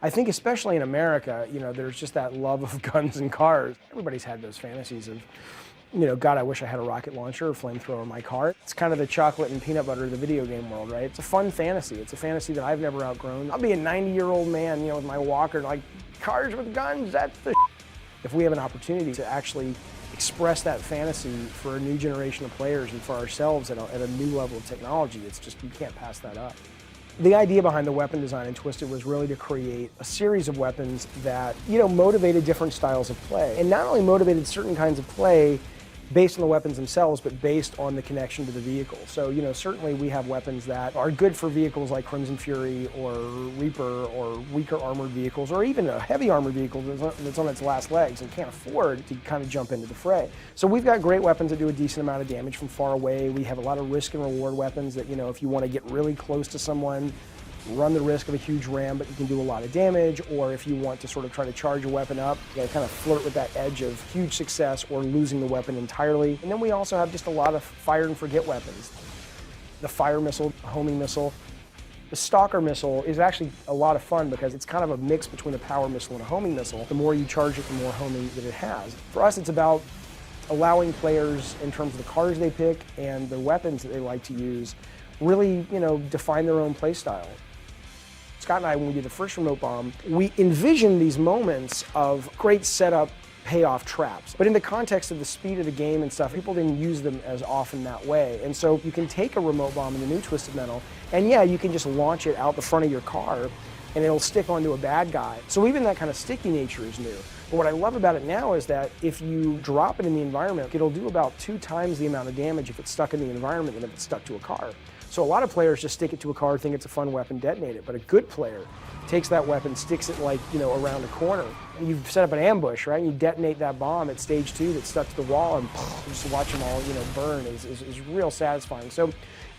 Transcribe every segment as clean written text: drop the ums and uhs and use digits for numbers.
I think especially in America, there's just that love of guns and cars. Everybody's had those fantasies of, God, I wish I had a rocket launcher or flamethrower in my car. It's kind of the chocolate and peanut butter of the video game world, right? It's a fun fantasy. It's a fantasy that I've never outgrown. I'll be a 90-year-old man, with my walker, like, cars with guns, that's the If we have an opportunity to actually express that fantasy for a new generation of players and for ourselves at a new level of technology, it's just, you can't pass that up. The idea behind the weapon design in Twisted was really to create a series of weapons that, motivated different styles of play. And not only motivated certain kinds of play based on the weapons themselves, but based on the connection to the vehicle. So, certainly we have weapons that are good for vehicles like Crimson Fury or Reaper or weaker armored vehicles, or even a heavy armored vehicle that's on its last legs and can't afford to kind of jump into the fray. So we've got great weapons that do a decent amount of damage from far away. We have a lot of risk and reward weapons that, if you want to get really close to someone, run the risk of a huge ram, but you can do a lot of damage, or if you want to sort of try to charge a weapon up, you gotta kind of flirt with that edge of huge success or losing the weapon entirely. And then we also have just a lot of fire and forget weapons. The fire missile, homing missile. The stalker missile is actually a lot of fun because it's kind of a mix between a power missile and a homing missile. The more you charge it, the more homing that it has. For us, it's about allowing players, in terms of the cars they pick and the weapons that they like to use, really, define their own play style. Scott and I, when we did the first remote bomb, we envisioned these moments of great setup, payoff traps. But in the context of the speed of the game and stuff, people didn't use them as often that way. And so you can take a remote bomb in the new Twisted Metal, and yeah, you can just launch it out the front of your car, and it'll stick onto a bad guy. So even that kind of sticky nature is new. But what I love about it now is that if you drop it in the environment, it'll do about 2 times the amount of damage if it's stuck in the environment than if it's stuck to a car. So a lot of players just stick it to a car, think it's a fun weapon, detonate it. But a good player takes that weapon, sticks it like, around a corner. And you've set up an ambush, right? And you detonate that bomb at stage 2 that's stuck to the wall, and just watch them all, burn is real satisfying. So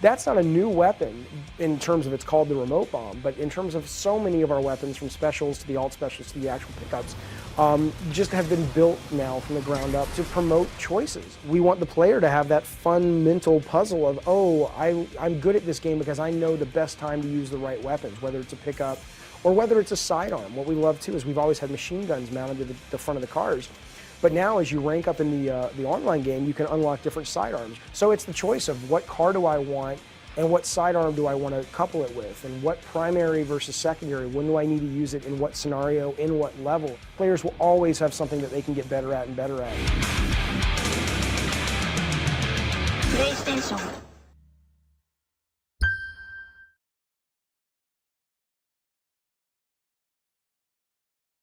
that's not a new weapon in terms of it's called the remote bomb, but in terms of so many of our weapons, from specials to the alt specials to the actual pickups, just have been built now from the ground up to promote choices. We want the player to have that fun mental puzzle of, oh, I'm good at this game because I know the best time to use the right weapons, whether it's a pickup or whether it's a sidearm. What we love too is we've always had machine guns mounted to the front of the cars. But now, as you rank up in the online game, you can unlock different sidearms. So it's the choice of what car do I want and what sidearm do I want to couple it with, and what primary versus secondary, when do I need to use it, in what scenario, in what level. Players will always have something that they can get better at and better at. PlayStation